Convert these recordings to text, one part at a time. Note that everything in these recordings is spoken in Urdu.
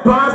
5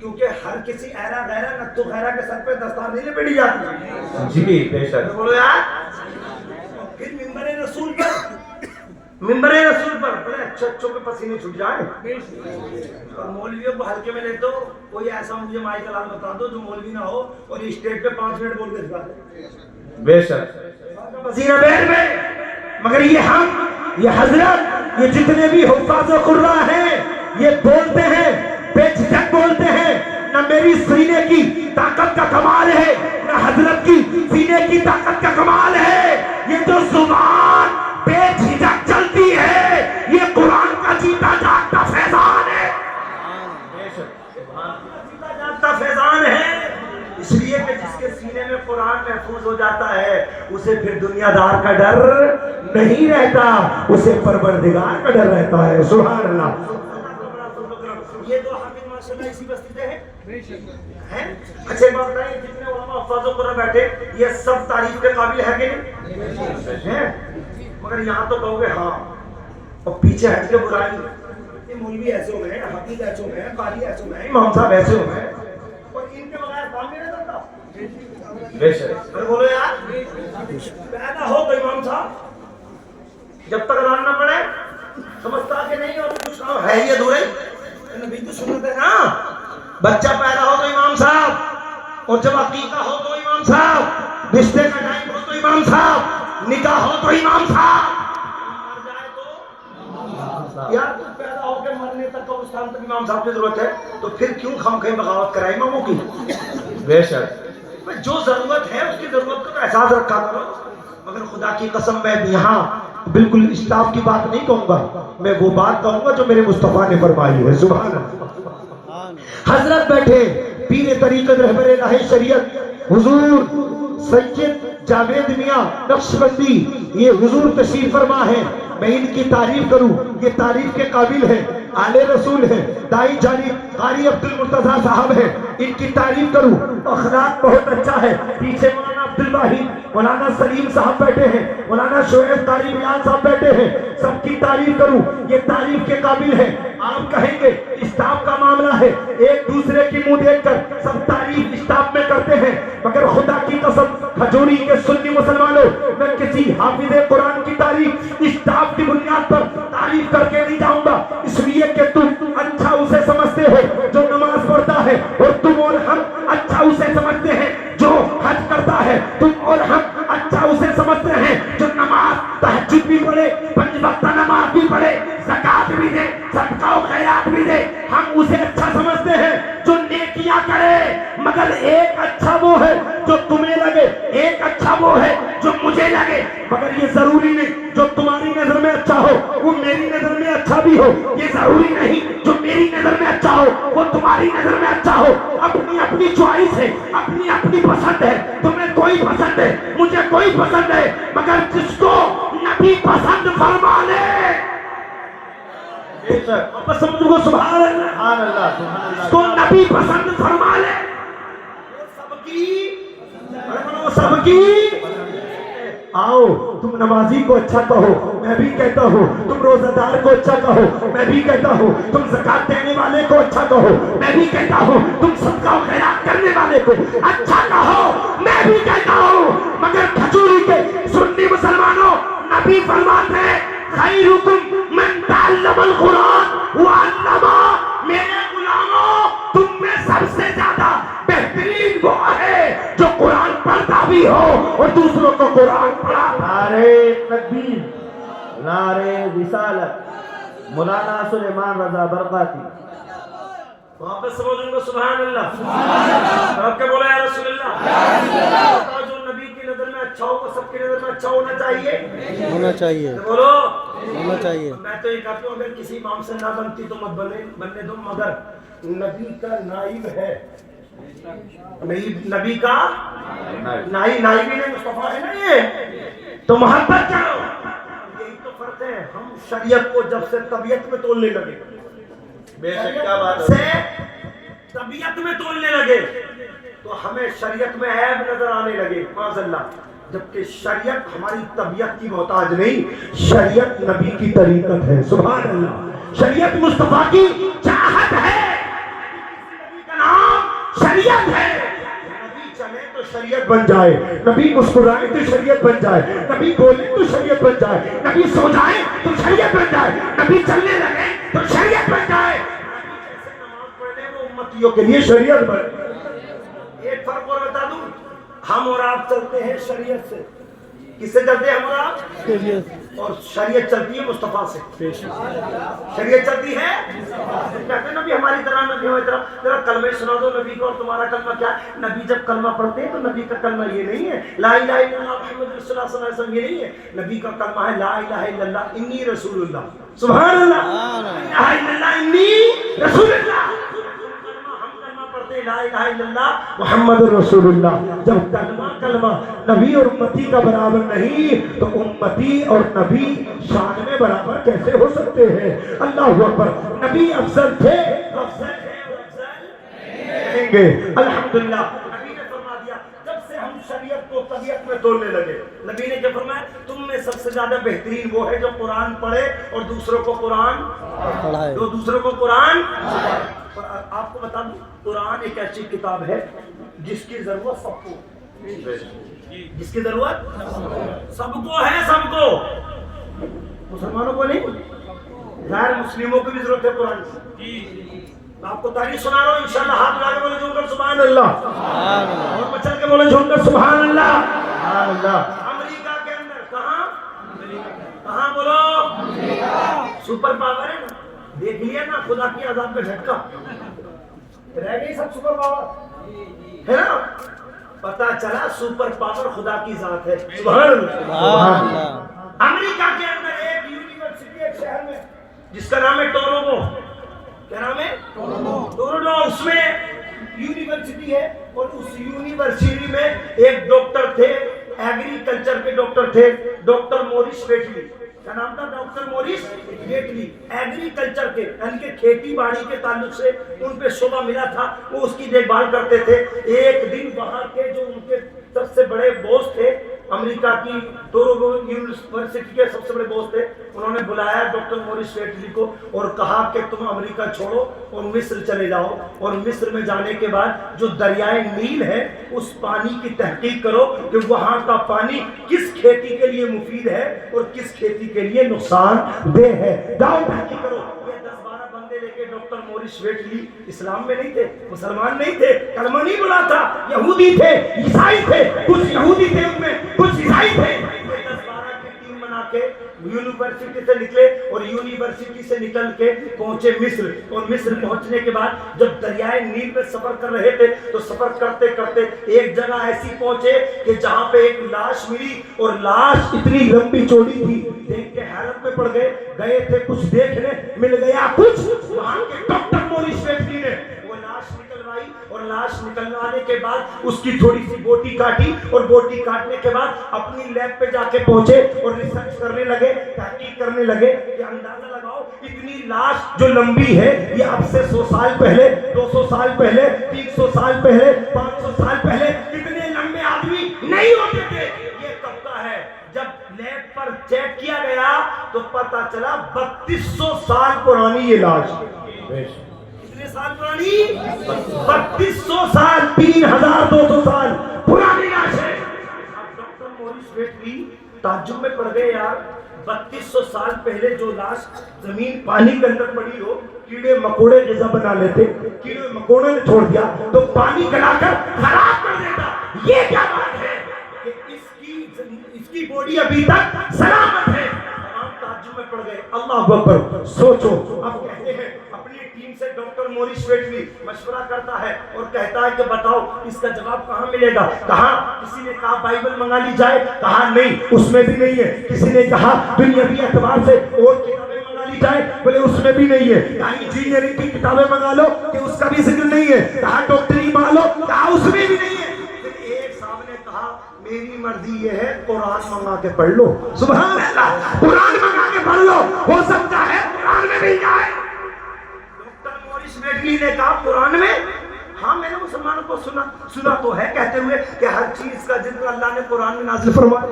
کیونکہ ہر کسی ایرا غیرہ نتو غیرہ کے سر پہ دستار نہیں لپیٹی جاتی. جی بے شک. بولو یار. پھر ممبر رسول پر بڑے اچھوں کے پسینے چھوٹ جائیں. اور مولویوں کو ہلکے میں لے دو. کوئی ایسا مجھے مائی کلام بتا دو جو مولوی نہ ہو اور اسٹیج پہ 5 منٹ بول کے دکھا دے. بے شک. پسینہ بہن میں. مگر یہ ہم، یہ حضرت، یہ جتنے بھی حفاظ و قراء ہیں، یہ بولتے ہیں، بے جھجک بولتے ہیں. نہ میری سینے کی طاقت کا کمال ہے، نہ حضرت کی سینے کی طاقت کا کمال ہے. یہ جو زبان بے جھجک چلتی ہے، یہ قرآن کا جیتا جاگتا فیضان ہے. جیتا جاگتا فیضان ہے. اس لیے کہ جس کے سینے میں قرآن محفوظ ہو جاتا ہے، اسے پھر دنیا دار کا ڈر نہیں رہتا، اسے پروردگار کا ڈر رہتا ہے. سبحان اللہ. یہ دو حافظ ماشاءاللہ اسی بستی سے ہیں. اچھا بات بتائیں، جتنے علماء حفاظ و قرآن بیٹھے یہ سب تعریف کے قابل ہے کہ نہیں؟ مگر یہاں تو کہو گے ہاں، اور پیچھے ہٹ کے برائی. یہ مولوی ایسے ہوئے ہیں، حافظ ایسے ہوئے ہیں، قاری ایسے ہوئے ہیں، امام صاحب ایسے ہوئے ہیں، اور ان کے بغیر کام نہیں کرتا. بے شک. بولو یار. پیدا ہو تو امام صاحب جب تک اذان نہ پڑے سمجھتا کہ نہیں اور کچھ کام ہے ہی ادھورا ہی. نبی تو سنت ہے نا. بچہ پیدا ہو تو امام صاحب، اور جب عقیقہ ہو تو امام صاحب، رشتے کا ٹائم ہو تو امام صاحب، نکاح ہو تو امام صاحب، مر جائے تو یار تو پیدا ہو کے مرنے تک قبرستان تک امام صاحب کی ضرورت ہے. تو پھر کیوں خام خواہ بغاوت کرائے اماموں کی؟ بے شک. جو ضرورت ہے اس کی ضرورت کو تو احساس رکھا کرو. مگر خدا کی قسم میں یہاں بالکل اسٹاف کی بات نہیں کہوں گا، میں وہ بات کہوں گا جو میرے مصطفیٰ نے فرمائی ہے. سبحان اللہ. حضرت بیٹھے پیر طریقت رہبر راہ شریعت حضور سید جاوید میاں نقشبندی، یہ حضور تشریف فرما ہے. میں ان کی تعریف کروں، یہ تعریف کے قابل ہے. آل رسول ہے، دائی جانب قاری عبد المرتضیٰ صاحب ہے، ان کی تعریف کروں. اخلاق بہت اچھا ہے. پیچھے مولانا عبدالواحد، مولانا سلیم صاحب بیٹھے ہیں، مولانا شعیب قاری بیان صاحب بیٹھے ہیں. سب کی تعریف کروں، یہ تعریف کے قابل ہے. آپ کہیں گے اسٹاف کا معاملہ ہے، ایک دوسرے کی منہ دیکھ کر سب تعریف اسٹاف میں کرتے ہیں. مگر خدا کی قسم کھجوری کے سنی مسلمانوں، میں کسی حافظ قرآن کی تعریف اسٹاف کی بنیاد پر تعریف کر کے نہیں جاؤں گا. اس لیے کہ تم اچھا اسے سمجھتے ہو جو نماز پڑھتا ہے، اور تم اور ہم اچھا اسے سمجھتے ہیں جو حج کرتا ہے. تم اور ہم اچھا اسے سمجھتے ہیں جو نماز تہجد بھی پڑھے، 5 وقت نماز بھی پڑھے، زکات بھی دے، صدقہ و خیرات بھی دے. ہم اسے اچھا سمجھتے ہیں جو نیکیاں کرے. مگر ایک اچھا وہ ہے جو تمہیں لگے، ایک اچھا وہ ہے جو مجھے لگے. مگر یہ ضروری نہیں جو تمہاری نظر میں اچھا ہو وہ میری نظر میں اچھا بھی ہو. یہ ضروری نہیں جو میری نظر میں اچھا ہو وہ تمہاری نظر میں اچھا ہو. اپنی اپنی چوائس ہے، اپنی اپنی پسند ہے. تمہیں کوئی پسند ہے، مجھے کوئی پسند ہے. مگر جس کو نبی پسند فرما لے، آپ سمجھو گو سبحان اللہ. سبحان اللہ. سبحان اللہ. جس کو نبی پسند فرما لے وہ سب کی. آؤ تم نمازی کو اچھا کہو، میں بھی کہتا ہوں. تم روزہ دار کو اچھا کہو، میں بھی کہتا ہوں. تم زکات دینے والے کو اچھا کہو، میں بھی کہتا ہوں. تم صدقہ و خیرات کرنے والے کو اچھا کہو، میں بھی کہتا ہوں. مگر کھجوری کے سنی مسلمانوں، نبی فرماتے ہیں خیرکم من تعلم القرآن وعلمہ. میرے غلاموں تم میں سب سے زیادہ بہترین وہ ہے جو قرآن پڑھتا بھی ہو اور دوسروں کو قرآن پڑھا. نعرے تکبیر، نعرے رسالت، مولانا سلیمان رضا برقاتی. واپس سمجھوں گا سبحان اللہ. آپ کے بولا یا رسول اللہ. جو نبی کی نظر میں اچھا ہو وہ سب کی نظر میں اچھا ہونا چاہیے. ہونا چاہیے، بولو ہونا چاہیے. میں تو یہ کہتا ہوں اگر کسی امام سے نہ بنتی تو مت بننے دو. مگر نبی کا نائب ہے، نبی کا نائب نہیں مصطفیٰ ہے نا. یہ تو محبت کرو. یہی تو فرق ہے. ہم شریعت کو جب سے طبیعت میں تولنے لگے، بے شک کیا بات ہے. سے طبیعت میں تولنے لگے تو ہمیں شریعت میں عیب نظر آنے لگے معاذ اللہ. جبکہ شریعت ہماری طبیعت کی محتاج نہیں، شریعت نبی کی طریقت ہے. سبحان اللہ. شریعت مصطفیٰ کی چاہت ہے. نبی کا نام شریعت ہے. نبی چلے تو شریعت بن جائے, نبی مسکرائے تو شریعت بن جائے, نبی بولے تو شریعت بن جائے, نبی سو جائے تو شریعت بن جائے, نبی چلنے لگے تو شریعت بن جائے. جیسے نماز پڑھنے وہ امتیوں کے لیے شریعت بن. ایک فرق اور بتا دوں, ہم اور آپ چلتے ہیں شریعت سے. کس سے چلتے ہیں ہم اور آپ؟ اور شریعت چلتی ہے مصطفیٰ سے. شریعت چلتی ہے, کہتے ہیں نبی ہماری طرح, نبی ہماری طرح. ذرا کلمہ سنا دو نبی کو, اور تمہارا کلمہ کیا ہے؟ نبی جب کلمہ پڑھتے ہیں تو نبی کا کلمہ یہ نہیں ہے لا الہ الا اللہ محمد رسول اللہ صلی اللہ علیہ وسلم, یہ نہیں ہے. نبی کا کلمہ ہے لا الہ الا اللہ انی رسول اللہ. سبحان اللہ, لا الہ الا اللہ انی رسول اللہ. لا الہ الا اللہ محمد رسول اللہ. جب کلمہ نبی اور امتی کا برابر نہیں تو امتی اور نبی شان میں برابر کیسے ہو سکتے ہیں؟ اللہ اکبر. نبی افضل تھے, افضل ہے اور افضل رہیں گے. الحمدللہ نبی نے فرما دیا, جب سے ہم شریعت کو طبیعت میں تولنے لگے, نبی نے کیا فرمایا؟ تم میں سب سے زیادہ بہترین وہ ہے جو قرآن پڑھے اور دوسروں کو قرآن پڑھائے, جو دوسروں کو قرآن. اور آپ کو بتا دوں, قرآن ایک ایسی کتاب ہے جس کی ضرورت سب کو, جس کی ضرورت سب کو ہے, سب کو. مسلمانوں کو نہیں, غیر مسلموں کو بھی ضرورت ہے قرآن کی. آپ کو تاریخ سنا رہا ہوں, انشاءاللہ ہاتھ ملا کے بولے جھوم کر سبحان اللہ, اور مچل کے بولے جھوم کر سبحان اللہ. امریکہ کے اندر کہاں, کہاں بولو, سپر پاور ہے نا, دیکھ لیا نا خدا کی عذاب کا جھٹکا, رہ گئی سب سپر پاور ہے نا. پتا چلا سپر پاور خدا کی ذات ہے. سبحان اللہ. امریکہ کے اندر ایک یونیورسٹی, ایک شہر میں جس کا نام ہے ٹورونٹو. کیا نام ہے؟ ٹورونٹو. اس میں یونیورسٹی ہے, اور اس یونیورسٹی میں ایک ڈاکٹر تھے, ایگریکلچر کے ڈاکٹر تھے, ڈاکٹر موریس ویٹلی. کیا نام تھا؟ Doctor Maurice ویٹلی. ایگریکلچر کے یعنی کہ کھیتی باڑی کے تعلق سے ان پہ شعبہ ملا تھا, وہ اس کی دیکھ بھال کرتے تھے. ایک دن وہاں کے جو ان کے سب سے بڑے باس تھے, امریکہ کی ٹورونٹو یونیورسٹی کے سب سے بڑے باس تھے, انہوں نے بلایا ڈاکٹر موریس ویٹلی کو اور کہا کہ تم امریکہ چھوڑو اور مصر چلے جاؤ, اور مصر میں جانے کے بعد جو دریائے نیل ہے اس پانی کی تحقیق کرو کہ وہاں کا پانی کس کھیتی کے لیے مفید ہے اور کس کھیتی کے لیے نقصان دہ ہے. جاؤ تحقیق کرو. یہ 10-12 بندے لے کے ڈاکٹر موریس ویٹلی اسلام میں نہیں تھے, مسلمان نہیں تھے, کلمہ نہیں بولا تھا, یہودی تھے, عیسائی تھے, کچھ یہودی تھے ان میں, کچھ عیسائی تھے. 10-12 کی ٹیم بنا کے یونیورسٹی سے نکلے, اور یونیورسٹی سے نکل کے پہنچے مصر. اور مصر پہنچنے کے بعد جب دریائے نیل پہ سفر کر رہے تھے تو سفر کرتے کرتے ایک جگہ ایسی پہنچے کہ جہاں پہ ایک لاش ملی, اور لاش اتنی لمبی چوڑی تھی, دیکھ کے حیرت میں پڑ گئے. گئے تھے کچھ دیکھنے, مل گیا کچھ. وہاں کے ڈاکٹر موریس ویٹلی نے وہ لاش نکلوائی, اور لاش نکلوانے کے بعد اس کی تھوڑی سی بوٹی کاٹی, اور بوٹی کاٹنے کے بعد اپنی لیب پہ جا کے پہنچے اور ریسرچ کرنے لگے, تحقیق کرنے لگے کہ اندازہ لگاؤ اتنی لاش جو لمبی ہے یہ اب سے 100 سال پہلے, 200 سال پہلے, 300 سال پہلے, 500 سال پہلے اتنے لمبے آدمی نہیں ہوتے تھے. یہ کب کا ہے؟ جب لیب پر چیک کیا گیا تو پتا چلا 3200 سال پرانی یہ لاش. کتنے سال پرانی؟ 3200 سال, 3200 سال پرانی لاش ہے. اب ڈاکٹر موریس ویٹلی تعجب میں پڑ گئے, یار 3200 سال پہلے جو لاش زمین پانی کے اندر پڑی ہو, کیڑے مکوڑے غذا بنا لیتے, کیڑے مکوڑے نے چھوڑ دیا تو پانی گلا کر خراب کر دیتا. یہ کیا بات ہے کہ اس کی باڈی ابھی تک سلامت ہے. تمام تعجب میں پڑ گئے. اللہ اکبر. سوچو, اب کہتے ہیں اپنی ٹیم سے ڈاکٹر موریس ویٹلی مشورہ کرتا ہے اور کہتا ہے کہ بتاؤ اس کا جواب کہاں ملے گا. کہاں کسی نے کہا بائبل منگا لی جائے, کہا نہیں اس میں بھی نہیں ہے. کسی نے کہا دنیاوی اعتبار سے اور کتابیں منگا لی جائے, بولے اس میں بھی نہیں ہے. کہا انجینئرنگ کی کتابیں منگا لو, کہ اس کا بھی ذکر نہیں ہے. کہا ڈاکٹری منگا لو, کہا اس میں بھی نہیں ہے. پھر ایک صاحب نے کہا میری مرضی یہ ہے قرآن منگا کے پڑھ لو. سبحان اللہ, قرآن منگا کے پڑھ لو, ہو سکتا ہے قرآن میں بھی جائے. ڈاکٹر موریس ویٹلی نے کہا قرآن میں, ہاں میں نے مسلمانوں کو سنا تو ہے کہتے ہوئے کہ ہر چیز کا ذکر اللہ نے قرآن میں نازل فرمایا.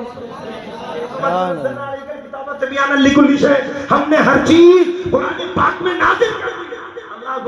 ہم نے ہر چیز قرآن پاک میں نازل کر دی. اللہ